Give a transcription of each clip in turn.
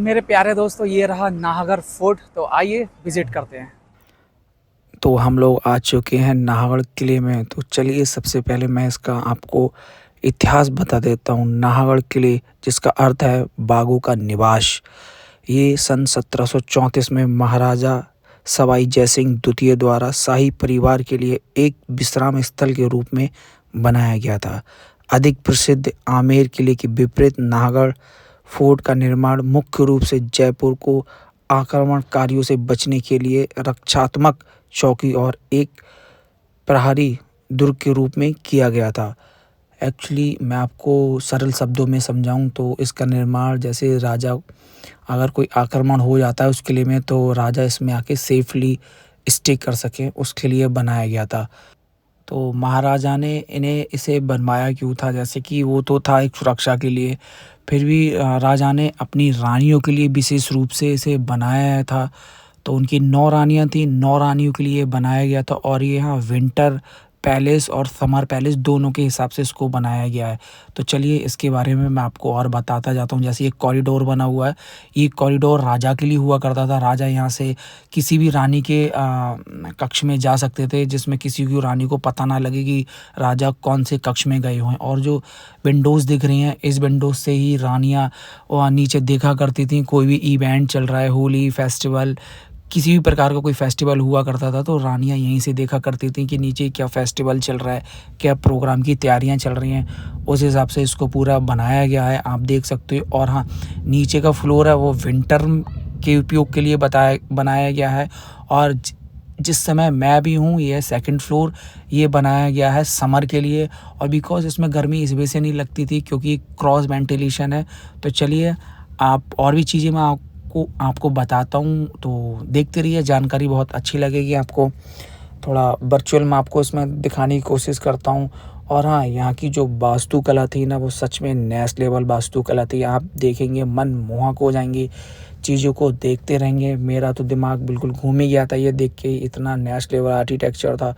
मेरे प्यारे दोस्तों, ये रहा नाहरगढ़ फोर्ट। तो आइए विजिट करते हैं। तो हम लोग आ चुके हैं नाहरगढ़ किले में। तो चलिए सबसे पहले मैं इसका आपको इतिहास बता देता हूँ। नाहरगढ़ किले, जिसका अर्थ है बागों का निवास, ये सन 1734 में महाराजा सवाई जयसिंह द्वितीय द्वारा शाही परिवार के लिए एक विश्राम स्थल के रूप में बनाया गया था। अधिक प्रसिद्ध आमेर किले के विपरीत नाहरगढ़ फोर्ट का निर्माण मुख्य रूप से जयपुर को आक्रमणकारियों से बचने के लिए रक्षात्मक चौकी और एक प्रहरी दुर्ग के रूप में किया गया था। एक्चुअली मैं आपको सरल शब्दों में समझाऊं तो इसका निर्माण, जैसे राजा अगर कोई आक्रमण हो जाता है उस किले में, तो राजा इसमें आके सेफली स्टे कर सकें, उसके लिए बनाया गया था। तो महाराजा ने इन्हें इसे बनवाया क्यों था, जैसे कि वो तो था एक सुरक्षा के लिए, फिर भी राजा ने अपनी रानियों के लिए विशेष रूप से इसे बनाया था। तो उनकी 9 रानियाँ थीं, 9 रानियों के लिए बनाया गया था। और ये यहाँ विंटर पैलेस और समर पैलेस दोनों के हिसाब से इसको बनाया गया है। तो चलिए इसके बारे में मैं आपको और बताता जाता हूँ। जैसे ये कॉरिडोर बना हुआ है, ये कॉरिडोर राजा के लिए हुआ करता था। राजा यहाँ से किसी भी रानी के कक्ष में जा सकते थे, जिसमें किसी की रानी को पता ना लगे कि राजा कौन से कक्ष में गए हुए हैं। और जो विंडोज़ दिख रही हैं, इस विंडोज़ से ही रानियाँ नीचे देखा करती थीं। कोई भी इवेंट चल रहा है, होली फेस्टिवल, किसी भी प्रकार का कोई फेस्टिवल हुआ करता था, तो रानियाँ यहीं से देखा करती थीं कि नीचे क्या फेस्टिवल चल रहा है, क्या प्रोग्राम की तैयारियां चल रही हैं। उस हिसाब से इसको पूरा बनाया गया है, आप देख सकते हो। और हाँ, नीचे का फ्लोर है वो विंटर के उपयोग के लिए बनाया गया है। और जिस समय मैं भी हूँ, ये सेकंड फ्लोर, ये बनाया गया है समर के लिए। और बिकॉज इसमें गर्मी इस वजह से नहीं लगती थी क्योंकि क्रॉस वेंटिलेशन है। तो चलिए आप और भी चीज़ें मैं आपको बताता हूँ, तो देखते रहिए, जानकारी बहुत अच्छी लगेगी आपको। थोड़ा वर्चुअल मैं आपको इसमें दिखाने की कोशिश करता हूँ। और हाँ, यहाँ की जो वास्तुकला थी ना, वो सच में नेक्स्ट लेवल वास्तुकला थी। आप देखेंगे मनमोहक हो जाएंगी, चीज़ों को देखते रहेंगे। मेरा तो दिमाग बिल्कुल घूम ही गया था ये देख के, इतना नेक्स्ट लेवल आर्किटेक्चर था।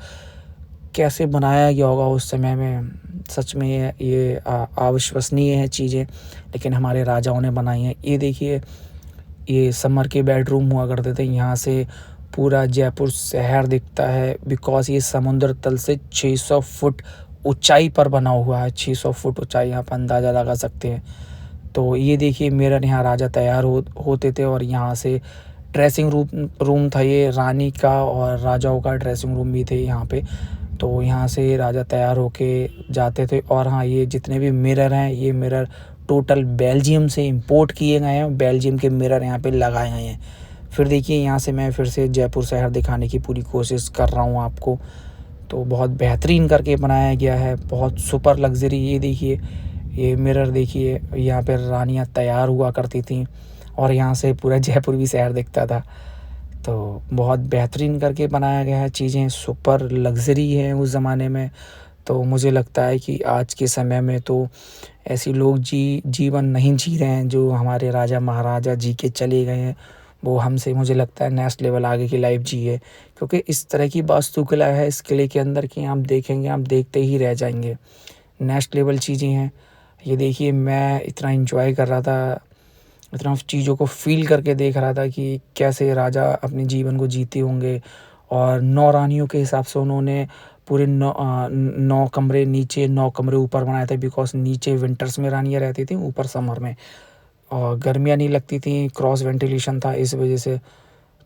कैसे बनाया गया होगा उस समय में, सच में ये अविश्वसनीय है चीज़ें, लेकिन हमारे राजाओं ने बनाई हैं। ये देखिए, ये समर के बेडरूम हुआ करते थे। यहाँ से पूरा जयपुर शहर दिखता है, बिकॉज़ ये समुद्र तल से 600 फुट ऊंचाई पर बना हुआ है। 600 फुट ऊंचाई, आप अंदाज़ा लगा सकते हैं। तो ये देखिए मिरर, यहाँ राजा तैयार होते थे। और यहाँ से ड्रेसिंग रूम था ये रानी का, और राजाओं का ड्रेसिंग रूम भी थे यहाँ पे। तो यहाँ से राजा तैयार होके जाते थे। और हाँ, ये जितने भी मिरर हैं, ये मिरर टोटल बेल्जियम से इंपोर्ट किए गए हैं। बेल्जियम के मिरर यहाँ पे लगाए गए हैं। फिर देखिए, यहाँ से मैं फिर से जयपुर शहर दिखाने की पूरी कोशिश कर रहा हूँ आपको। तो बहुत बेहतरीन करके बनाया गया है, बहुत सुपर लग्जरी। ये देखिए, ये मिरर देखिए, यहाँ पे रानियाँ तैयार हुआ करती थीं और यहाँ से पूरा जयपुर भी शहर दिखता था। तो बहुत बेहतरीन करके बनाया गया है, चीज़ें सुपर लग्जरी हैं उस ज़माने में। तो मुझे लगता है कि आज के समय में तो ऐसे लोग जीवन नहीं जी रहे हैं जो हमारे राजा महाराजा जी के चले गए हैं। वो हमसे, मुझे लगता है, नेक्स्ट लेवल आगे की लाइफ जी है, क्योंकि इस तरह की वास्तुकला है इस किले के अंदर कि आप देखेंगे, आप देखते ही रह जाएंगे। नेक्स्ट लेवल चीज़ें हैं। ये देखिए, मैं इतना एंजॉय कर रहा था, इतना चीज़ों को फील करके देख रहा था कि कैसे राजा अपने जीवन को जीते होंगे। और 9 रानियों के हिसाब से उन्होंने पूरे 9 कमरे नीचे, 9 कमरे ऊपर बनाए थे, बिकॉज नीचे विंटर्स में रानियाँ रहती थी, ऊपर समर में, और गर्मियाँ नहीं लगती थी, क्रॉस वेंटिलेशन था इस वजह से।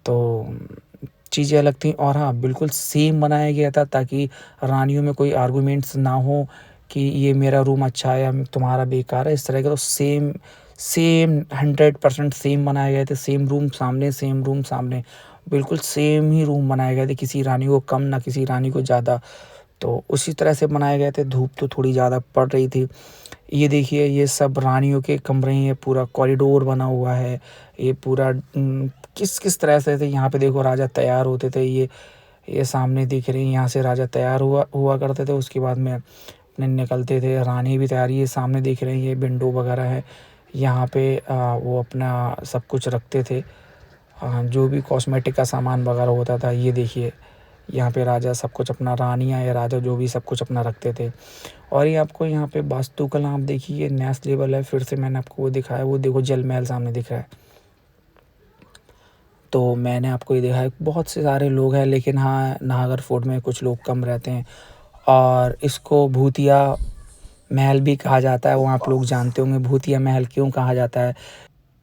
तो चीज़ें अलग थी। और हाँ, बिल्कुल सेम बनाया गया था ताकि रानियों में कोई आर्गूमेंट्स ना हो कि ये मेरा रूम अच्छा है या तुम्हारा बेकार है, इस तरह का। तो सेम सेम 100% सेम बनाए गए थे। सेम रूम सामने, सेम रूम सामने, बिल्कुल सेम ही रूम बनाए गए थे, किसी रानी को कम ना किसी रानी को ज़्यादा। तो उसी तरह से बनाए गए थे। धूप तो थोड़ी ज़्यादा पड़ रही थी। ये देखिए, ये सब रानियों के कमरे हैं, पूरा कॉरिडोर बना हुआ है। ये पूरा किस किस तरह से थे, यहाँ पे देखो राजा तैयार होते थे। ये सामने दिख रही है, यहाँ से राजा तैयार हुआ करते थे, उसके बाद में अपने निकलते थे। रानी भी तैयार, ये सामने दिख रही है, ये विंडो वगैरह है। यहाँ पे वो अपना सब कुछ रखते थे, जो भी कॉस्मेटिक का सामान वगैरह होता था। ये देखिए, यहाँ पे राजा सब कुछ अपना, रानियाँ या राजा जो भी सब कुछ अपना रखते थे। और ये आपको यहाँ पे वास्तुकला आप देखिए, नेक्स्ट लेवल है। फिर से मैंने आपको वो दिखाया, वो देखो जल महल सामने दिख रहा है। तो मैंने आपको ये देखा है बहुत से सारे लोग हैं, लेकिन हाँ नाहरगढ़ फोर्ट में कुछ लोग कम रहते हैं और इसको भूतिया महल भी कहा जाता है। वो आप लोग जानते होंगे भूतिया महल क्यों कहा जाता है,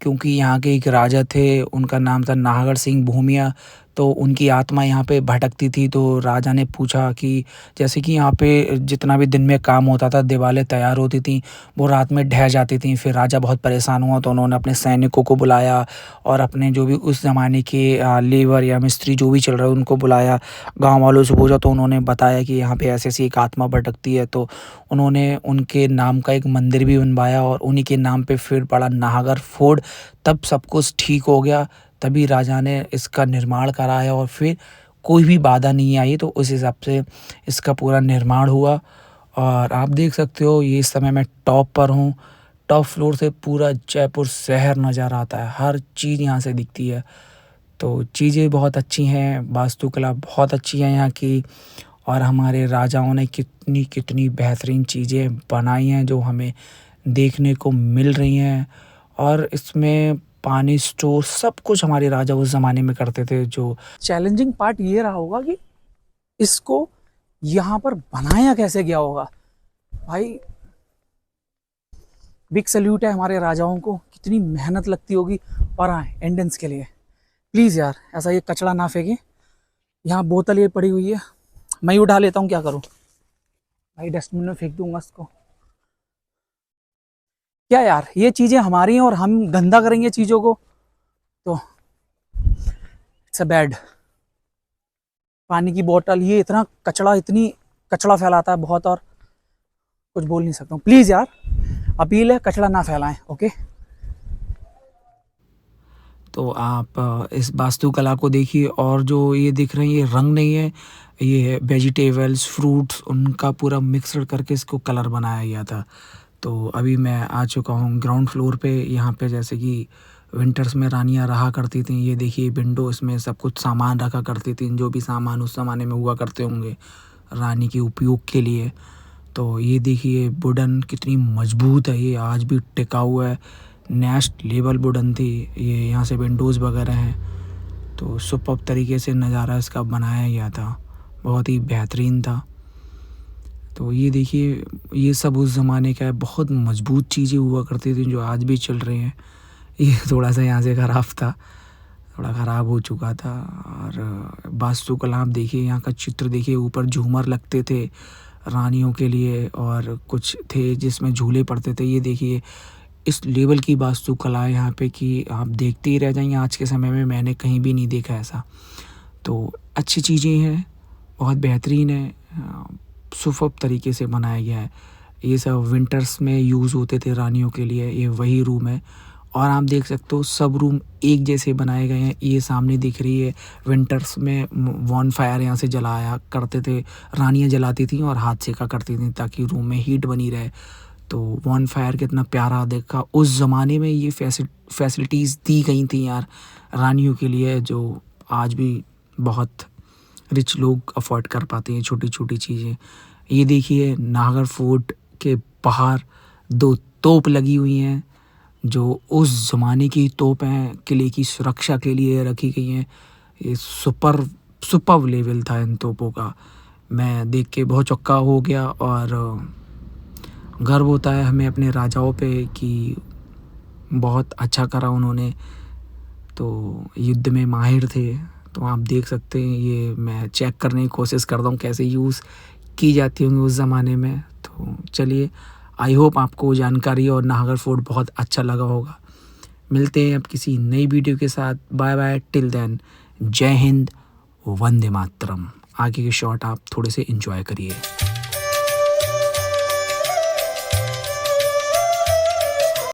क्योंकि यहाँ के एक राजा थे, उनका नाम था नाहरगढ़ सिंह भूमिया। तो उनकी आत्मा यहाँ पे भटकती थी, तो राजा ने पूछा कि जैसे कि यहाँ पे जितना भी दिन में काम होता था, दीवारें तैयार होती थीं, वो रात में ढह जाती थीं। फिर राजा बहुत परेशान हुआ, तो उन्होंने अपने सैनिकों को बुलाया और अपने जो भी उस ज़माने के लेबर या मिस्त्री जो भी चल रहे उनको बुलाया। गाँव वालों से पूछा तो उन्होंने बताया कि यहाँ पे ऐसी-ऐसी एक आत्मा भटकती है। तो उन्होंने उनके नाम का एक मंदिर भी बनवाया और उन्हीं के नाम पे फिर पड़ा नाहरगढ़ फोर्ट। तब सब कुछ ठीक हो गया, तभी राजा ने इसका निर्माण कराया और फिर कोई भी बाधा नहीं आई, तो उस हिसाब से इसका पूरा निर्माण हुआ। और आप देख सकते हो ये इस समय मैं टॉप पर हूँ, टॉप फ्लोर से पूरा जयपुर शहर नज़र आता है, हर चीज़ यहाँ से दिखती है। तो चीज़ें बहुत अच्छी हैं, वास्तुकला बहुत अच्छी है यहाँ की और हमारे राजाओं ने कितनी कितनी बेहतरीन चीज़ें बनाई हैं जो हमें देखने को मिल रही हैं। और इसमें पानी स्टोर सब कुछ हमारे राजा उस ज़माने में करते थे। जो चैलेंजिंग पार्ट ये रहा होगा कि इसको यहाँ पर बनाया कैसे गया होगा। भाई बिग सल्यूट है हमारे राजाओं को, कितनी मेहनत लगती होगी। और हाँ, एंडेंस के लिए प्लीज़ यार ऐसा ये कचरा ना फेंके। यहाँ बोतल ये पड़ी हुई है, मैं ही उठा लेता हूँ, क्या करूँ भाई, डस्टबिन में फेंक दूंगा इसको। क्या यार, ये चीज़ें हमारी हैं और हम गंदा करेंगे चीज़ों को, तो इट्स अ बैड। पानी की बोतल, ये इतना कचरा, इतनी कचरा फैलाता है बहुत, और कुछ बोल नहीं सकता हूँ। प्लीज़ यार अपील है, कचरा ना फैलाएं, ओके। तो आप इस वास्तुकला को देखिए और जो ये दिख रही है ये रंग नहीं है, ये वेजिटेबल्स फ्रूट्स उनका पूरा मिक्सड करके इसको कलर बनाया गया था। तो अभी मैं आ चुका हूँ ग्राउंड फ्लोर पे। यहाँ पे जैसे कि विंटर्स में रानियाँ रहा करती थीं, ये देखिए विंडो, इसमें सब कुछ सामान रखा करती थीं, जो भी सामान उस ज़माने में हुआ करते होंगे रानी के उपयोग के लिए। तो ये देखिए वुडन कितनी मजबूत है, ये आज भी टिका हुआ है, नेक्स्ट लेवल वुडन थी ये। यहाँ से विंडोज़ वगैरह हैं, तो सुपर्ब तरीके से नज़ारा इसका बनाया गया था, बहुत ही बेहतरीन था। तो ये देखिए ये सब उस ज़माने का है, बहुत मजबूत चीज़ें हुआ करती थी जो आज भी चल रही हैं। ये थोड़ा सा यहाँ से ख़राब था, थोड़ा ख़राब हो चुका था। और वास्तुकला आप देखिए, यहाँ का चित्र देखिए, ऊपर झूमर लगते थे रानियों के लिए और कुछ थे जिसमें झूले पड़ते थे। ये देखिए इस लेवल की वास्तुकला है यहाँ पे कि आप देखते ही रह जाएंगे। आज के समय में मैंने कहीं भी नहीं देखा ऐसा। तो अच्छी चीज़ें हैं, बहुत बेहतरीन है, सुपर्ब तरीके से बनाया गया है। ये सब विंटर्स में यूज़ होते थे रानियों के लिए। ये वही रूम है और आप देख सकते हो सब रूम एक जैसे बनाए गए हैं। ये सामने दिख रही है, विंटर्स में वॉन फायर यहाँ से जलाया करते थे, रानियाँ जलाती थी और हाथ सेका करती थी ताकि रूम में हीट बनी रहे। तो वॉन फायर कितना प्यारा देखा उस ज़माने में, ये फैसिलिटीज़ दी गई थी यार रानियों के लिए, जो आज भी बहुत रिच लोग अफोर्ड कर पाते हैं छोटी छोटी चीज़ें। ये देखिए नाहरगढ़ फोर्ट के बाहर 2 तोप लगी हुई हैं, जो उस ज़माने की तोप हैं, किले की सुरक्षा के लिए रखी गई हैं। ये सुपर्ब लेवल था इन तोपों का, मैं देख के बहुत चौंका हो गया। और गर्व होता है हमें अपने राजाओं पे कि बहुत अच्छा करा उन्होंने, तो युद्ध में माहिर थे। तो आप देख सकते हैं, ये मैं चेक करने की कोशिश करता हूँ कैसे यूज़ की जाती होंगी उस ज़माने में। तो चलिए, आई होप आपको जानकारी और नाहरगढ़ फोर्ट बहुत अच्छा लगा होगा। मिलते हैं अब किसी नई वीडियो के साथ। बाय बाय, टिल देन, जय हिंद, वंदे मातरम। आगे के शॉट आप थोड़े से एंजॉय करिए।